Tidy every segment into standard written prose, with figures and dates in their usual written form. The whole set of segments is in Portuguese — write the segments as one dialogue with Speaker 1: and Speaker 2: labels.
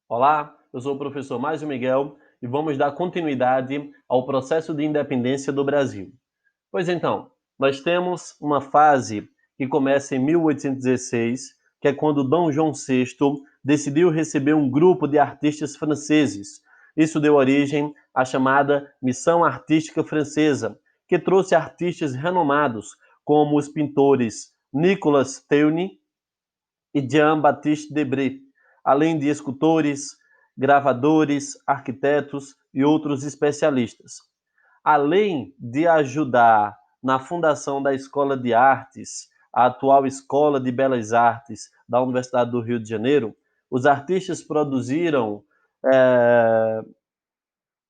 Speaker 1: Olá, eu sou o professor Márcio Miguel e vamos dar continuidade ao processo de independência do Brasil. Pois então, nós temos uma fase que começa em 1816, que é quando Dom João VI decidiu receber um grupo de artistas franceses. Isso deu origem à chamada Missão Artística Francesa, que trouxe artistas renomados como os pintores Nicolas Teuny e Jean-Baptiste Debré, além de escultores, gravadores, arquitetos e outros especialistas. Além de ajudar na fundação da Escola de Artes, a atual Escola de Belas Artes da Universidade do Rio de Janeiro, os artistas produziram é,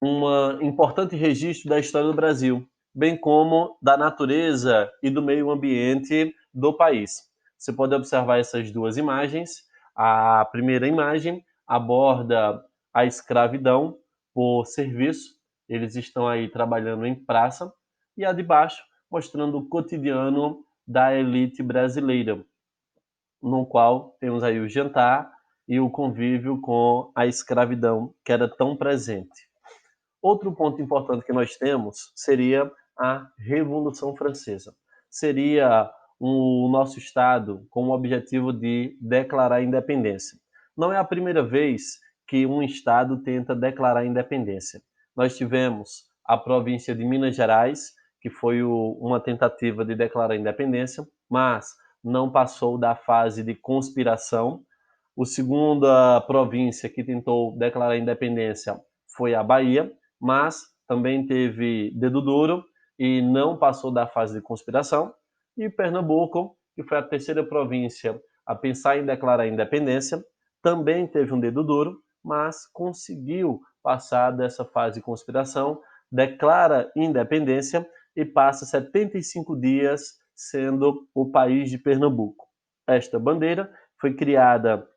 Speaker 1: um importante registro da história do Brasil, bem como da natureza e do meio ambiente do país. Você pode observar essas duas imagens. A primeira imagem aborda a escravidão por serviço. Eles estão aí trabalhando em praça. E a de baixo mostrando o cotidiano da elite brasileira, no qual temos aí o jantar e o convívio com a escravidão que era tão presente. Outro ponto importante que nós temos seria a Revolução Francesa. Seria o nosso Estado com o objetivo de declarar a independência. Não é a primeira vez que um Estado tenta declarar a independência. Nós tivemos a província de Minas Gerais, que foi uma tentativa de declarar a independência, mas não passou da fase de conspiração. A segunda província que tentou declarar a independência foi a Bahia, mas também teve dedo duro e não passou da fase de conspiração. E Pernambuco, que foi a terceira província a pensar em declarar a independência, também teve um dedo duro, mas conseguiu passar dessa fase de conspiração, declara independência e passa 75 dias sendo o país de Pernambuco. Esta bandeira foi criada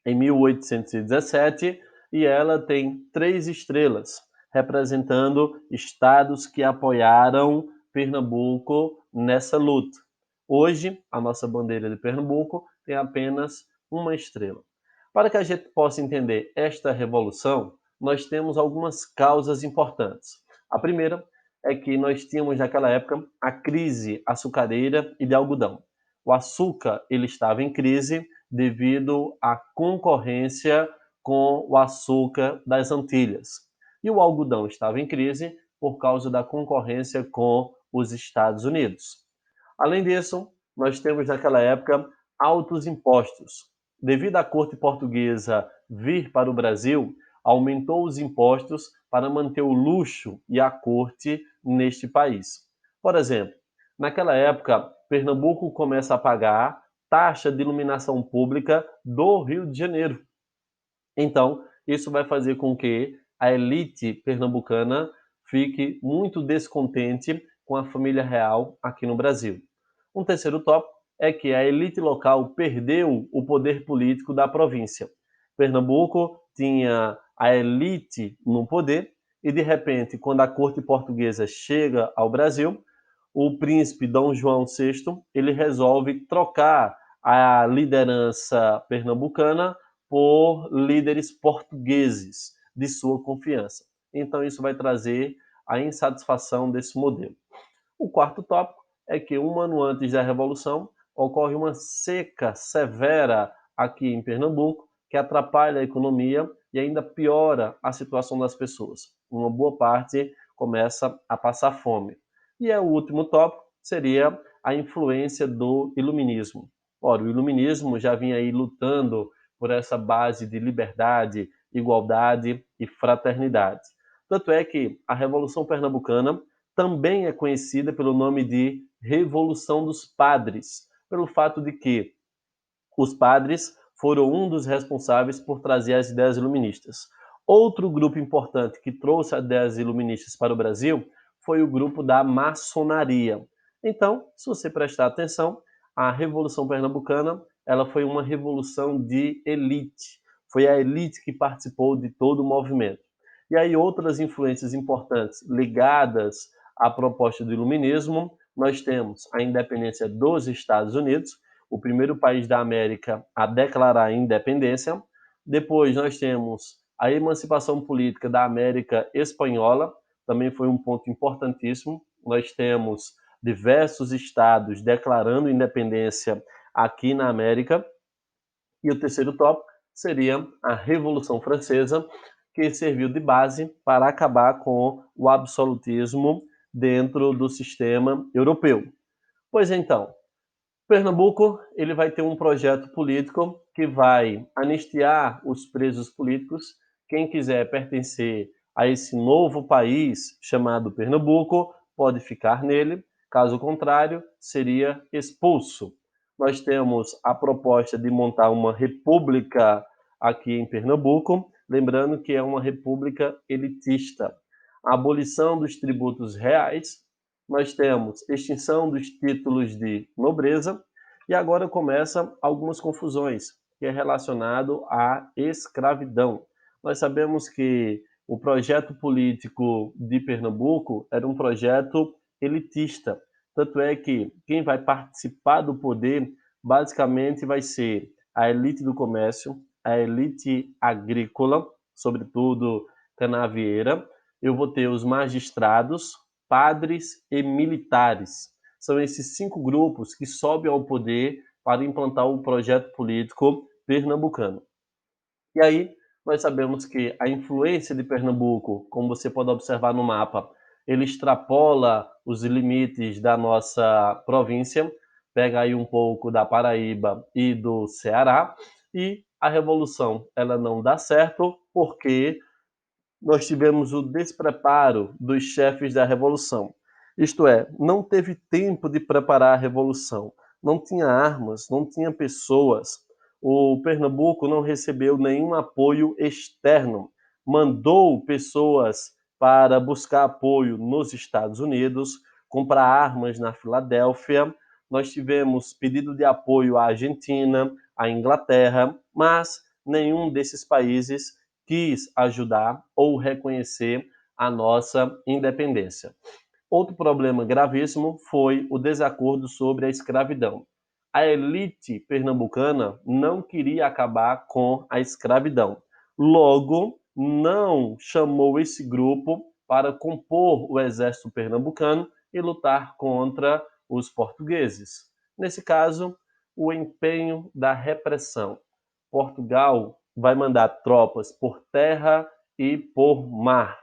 Speaker 1: em 1817 e ela tem 3 estrelas, representando estados que apoiaram Pernambuco nessa luta. Hoje, a nossa bandeira de Pernambuco tem apenas uma estrela. Para que a gente possa entender esta revolução, nós temos algumas causas importantes. A primeira é que nós tínhamos naquela época a crise açucareira e de algodão. O açúcar ele estava em crise devido à concorrência com o açúcar das Antilhas. E o algodão estava em crise por causa da concorrência com os Estados Unidos. Além disso, nós temos naquela época altos impostos. Devido à corte portuguesa vir para o Brasil, aumentou os impostos para manter o luxo e a corte neste país. Por exemplo, naquela época, Pernambuco começa a pagar taxa de iluminação pública do Rio de Janeiro. Então, isso vai fazer com que a elite pernambucana fique muito descontente com a família real aqui no Brasil. Um terceiro tópico é que a elite local perdeu o poder político da província. Pernambuco tinha a elite no poder e, de repente, quando a corte portuguesa chega ao Brasil, o príncipe Dom João VI ele resolve trocar a liderança pernambucana por líderes portugueses de sua confiança. Então, isso vai trazer a insatisfação desse modelo. O quarto tópico é que, um ano antes da Revolução, ocorre uma seca severa aqui em Pernambuco, que atrapalha a economia e ainda piora a situação das pessoas. Uma boa parte começa a passar fome. E o último tópico seria a influência do iluminismo. Ora, o iluminismo já vinha aí lutando por essa base de liberdade, igualdade e fraternidade. Tanto é que a Revolução Pernambucana também é conhecida pelo nome de Revolução dos Padres, pelo fato de que os padres foram um dos responsáveis por trazer as ideias iluministas. Outro grupo importante que trouxe as ideias iluministas para o Brasil foi o grupo da maçonaria. Então, se você prestar atenção, a Revolução Pernambucana ela foi uma revolução de elite. Foi a elite que participou de todo o movimento. E aí outras influências importantes ligadas à proposta do iluminismo, nós temos a independência dos Estados Unidos, o primeiro país da América a declarar a independência. Depois nós temos a emancipação política da América Espanhola, também foi um ponto importantíssimo. Nós temos diversos estados declarando independência aqui na América. E o terceiro tópico seria a Revolução Francesa, que serviu de base para acabar com o absolutismo dentro do sistema europeu. Pois então, Pernambuco ele vai ter um projeto político que vai anistiar os presos políticos. Quem quiser pertencer a esse novo país chamado Pernambuco pode ficar nele, caso contrário, seria expulso. Nós temos a proposta de montar uma república aqui em Pernambuco, lembrando que é uma república elitista. A abolição dos tributos reais, nós temos extinção dos títulos de nobreza, e agora começam algumas confusões, que é relacionado à escravidão. Nós sabemos que o projeto político de Pernambuco era um projeto elitista, tanto é que quem vai participar do poder basicamente vai ser a elite do comércio, a elite agrícola, sobretudo canavieira. Eu vou ter os magistrados, padres e militares. São esses 5 grupos que sobem ao poder para implantar o projeto político pernambucano. E aí, nós sabemos que a influência de Pernambuco, como você pode observar no mapa, ele extrapola os limites da nossa província, pega aí um pouco da Paraíba e do Ceará, e a revolução ela não dá certo porque nós tivemos o despreparo dos chefes da revolução. Isto é, não teve tempo de preparar a revolução. Não tinha armas, não tinha pessoas. O Pernambuco não recebeu nenhum apoio externo. Mandou pessoas para buscar apoio nos Estados Unidos, comprar armas na Filadélfia. Nós tivemos pedido de apoio à Argentina, à Inglaterra, mas nenhum desses países quis ajudar ou reconhecer a nossa independência. Outro problema gravíssimo foi o desacordo sobre a escravidão. A elite pernambucana não queria acabar com a escravidão. Logo, não chamou esse grupo para compor o exército pernambucano e lutar contra os portugueses. Nesse caso, o empenho da repressão. Portugal vai mandar tropas por terra e por mar.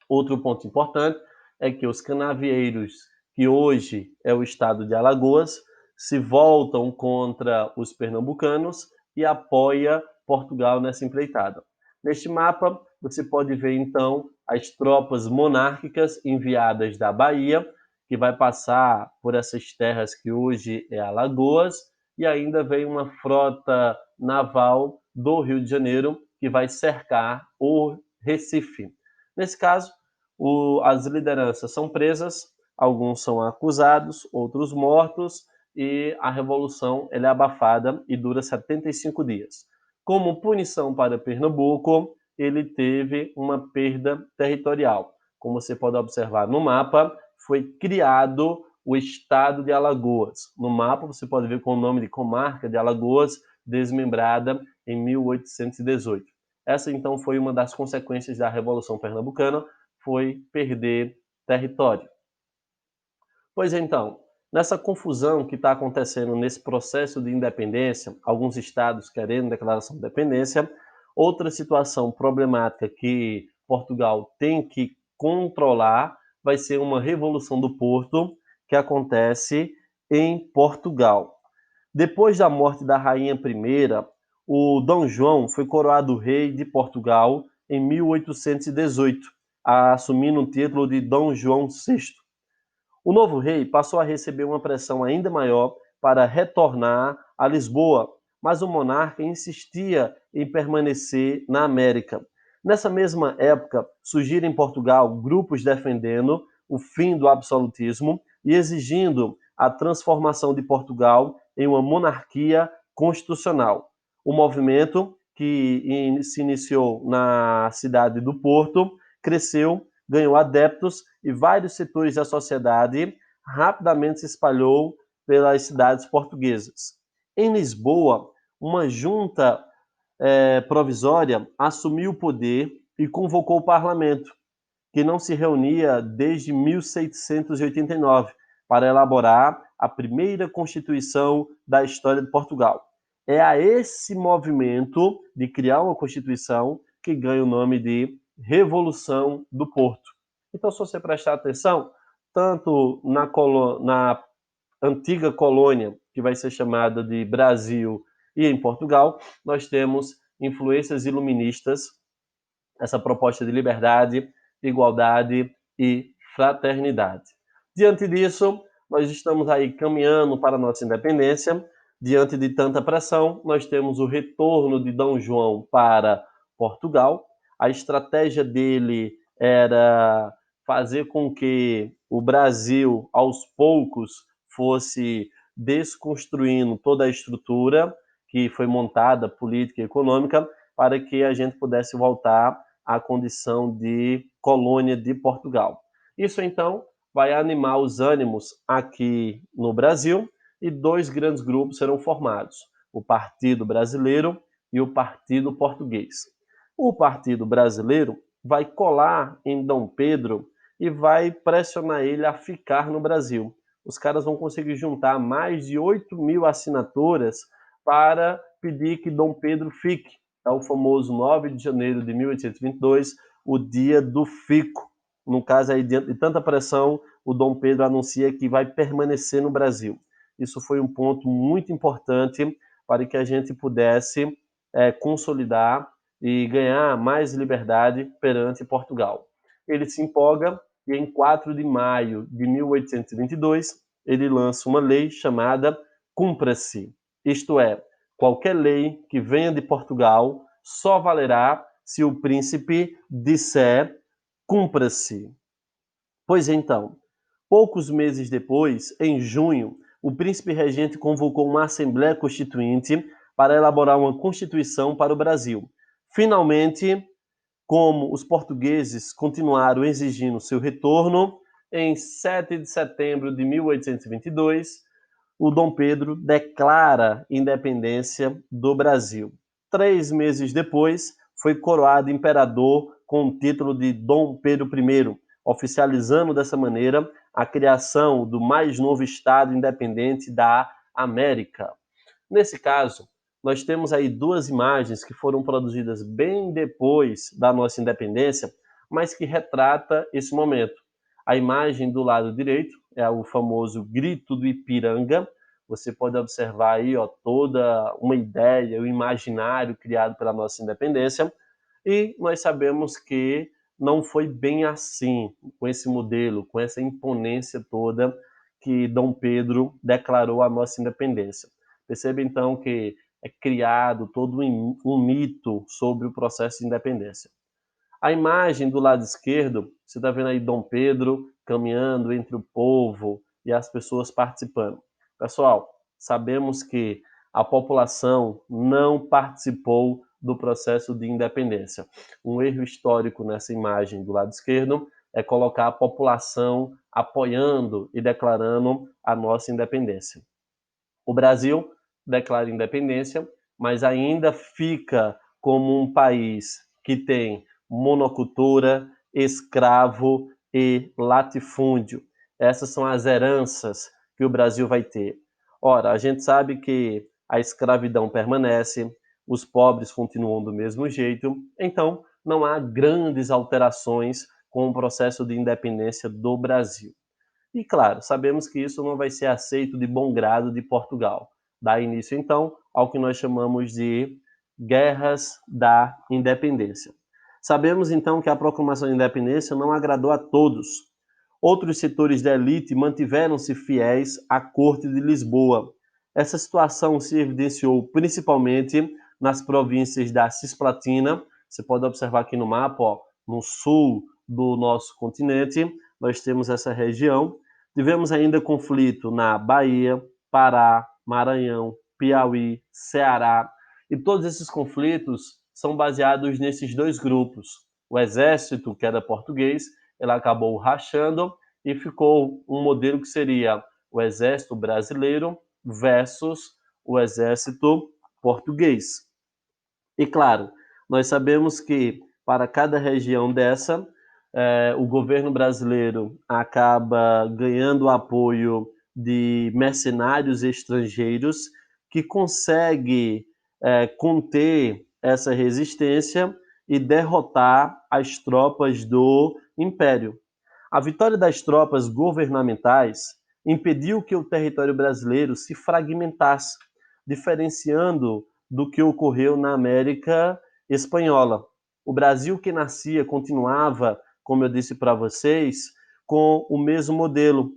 Speaker 1: Outro ponto importante é que os canavieiros, que hoje é o estado de Alagoas, se voltam contra os pernambucanos e apoia Portugal nessa empreitada. Neste mapa, você pode ver então as tropas monárquicas enviadas da Bahia, que vai passar por essas terras que hoje é Alagoas, e ainda vem uma frota naval do Rio de Janeiro que vai cercar o Recife. Nesse caso, as lideranças são presas, alguns são acusados, outros mortos, e a revolução é abafada e dura 75 dias. Como punição para Pernambuco, ele teve uma perda territorial. Como você pode observar no mapa, foi criado o estado de Alagoas. No mapa você pode ver com o nome de Comarca de Alagoas, desmembrada em 1818. Essa então foi uma das consequências da Revolução Pernambucana, foi perder território. Pois então, nessa confusão que está acontecendo nesse processo de independência, alguns estados querendo declaração de independência, outra situação problemática que Portugal tem que controlar vai ser uma revolução do Porto que acontece em Portugal. Depois da morte da rainha I, o Dom João foi coroado rei de Portugal em 1818, assumindo o título de Dom João VI. O novo rei passou a receber uma pressão ainda maior para retornar a Lisboa, mas o monarca insistia em permanecer na América. Nessa mesma época, surgiram em Portugal grupos defendendo o fim do absolutismo e exigindo a transformação de Portugal em uma monarquia constitucional. O movimento, que se iniciou na cidade do Porto, cresceu, ganhou adeptos e vários setores da sociedade rapidamente se espalhou pelas cidades portuguesas. Em Lisboa, uma junta provisória assumiu o poder e convocou o parlamento, que não se reunia desde 1689, para elaborar a primeira Constituição da história de Portugal. É a esse movimento de criar uma Constituição que ganha o nome de Revolução do Porto. Então, se você prestar atenção, tanto na antiga colônia, que vai ser chamada de Brasil, e em Portugal, nós temos influências iluministas, essa proposta de liberdade, igualdade e fraternidade. Diante disso, nós estamos aí caminhando para a nossa independência. Diante de tanta pressão, nós temos o retorno de Dom João para Portugal. A estratégia dele era fazer com que o Brasil, aos poucos, fosse desconstruindo toda a estrutura que foi montada, política e econômica, para que a gente pudesse voltar à condição de colônia de Portugal. Isso, então, vai animar os ânimos aqui no Brasil e dois grandes grupos serão formados: o Partido Brasileiro e o Partido Português. O Partido Brasileiro vai colar em Dom Pedro e vai pressionar ele a ficar no Brasil. Os caras vão conseguir juntar mais de 8.000 assinaturas para pedir que Dom Pedro fique. É o famoso 9 de janeiro de 1822, o dia do fico. No caso aí, diante de tanta pressão, o Dom Pedro anuncia que vai permanecer no Brasil. Isso foi um ponto muito importante para que a gente pudesse consolidar e ganhar mais liberdade perante Portugal. Ele se empolga e em 4 de maio de 1822 ele lança uma lei chamada Cumpra-se, isto é, qualquer lei que venha de Portugal só valerá se o príncipe disser cumpra-se. Pois então, poucos meses depois, em junho, o príncipe regente convocou uma Assembleia Constituinte para elaborar uma Constituição para o Brasil. Finalmente, como os portugueses continuaram exigindo seu retorno, em 7 de setembro de 1822, o Dom Pedro declara independência do Brasil. 3 meses depois, foi coroado imperador com o título de Dom Pedro I, oficializando dessa maneira a criação do mais novo Estado independente da América. Nesse caso, nós temos aí duas imagens que foram produzidas bem depois da nossa independência, mas que retrata esse momento. A imagem do lado direito é o famoso Grito do Ipiranga. Você pode observar aí toda uma ideia, o imaginário criado pela nossa independência. E nós sabemos que não foi bem assim, com esse modelo, com essa imponência toda que Dom Pedro declarou a nossa independência. Perceba então que é criado todo um mito sobre o processo de independência. A imagem do lado esquerdo, você está vendo aí Dom Pedro caminhando entre o povo e as pessoas participando. Pessoal, sabemos que a população não participou do processo de independência. Um erro histórico nessa imagem do lado esquerdo é colocar a população apoiando e declarando a nossa independência. O Brasil declara independência, mas ainda fica como um país que tem monocultura, escravo e latifúndio. Essas são as heranças que o Brasil vai ter. Ora, a gente sabe que a escravidão permanece, os pobres continuam do mesmo jeito, então não há grandes alterações com o processo de independência do Brasil. E, claro, sabemos que isso não vai ser aceito de bom grado de Portugal. Dá início, então, ao que nós chamamos de Guerras da Independência. Sabemos, então, que a proclamação da independência não agradou a todos. Outros setores da elite mantiveram-se fiéis à Corte de Lisboa. Essa situação se evidenciou principalmente nas províncias da Cisplatina. Você pode observar aqui no mapa, no sul do nosso continente, nós temos essa região. Tivemos ainda conflito na Bahia, Pará, Maranhão, Piauí, Ceará. E todos esses conflitos são baseados nesses dois grupos. O exército, que era português, ele acabou rachando e ficou um modelo que seria o exército brasileiro versus o exército português. E claro, nós sabemos que para cada região dessa, o governo brasileiro acaba ganhando o apoio de mercenários estrangeiros que consegue conter essa resistência e derrotar as tropas do Império. A vitória das tropas governamentais impediu que o território brasileiro se fragmentasse, diferenciando do que ocorreu na América Espanhola. O Brasil que nascia continuava, como eu disse para vocês, com o mesmo modelo,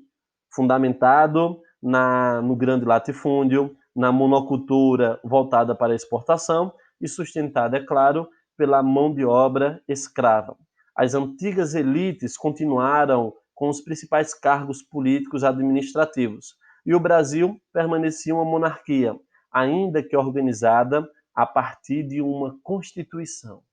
Speaker 1: fundamentado no grande latifúndio, na monocultura voltada para a exportação e sustentada, é claro, pela mão de obra escrava. As antigas elites continuaram com os principais cargos políticos administrativos e o Brasil permanecia uma monarquia, ainda que organizada a partir de uma constituição.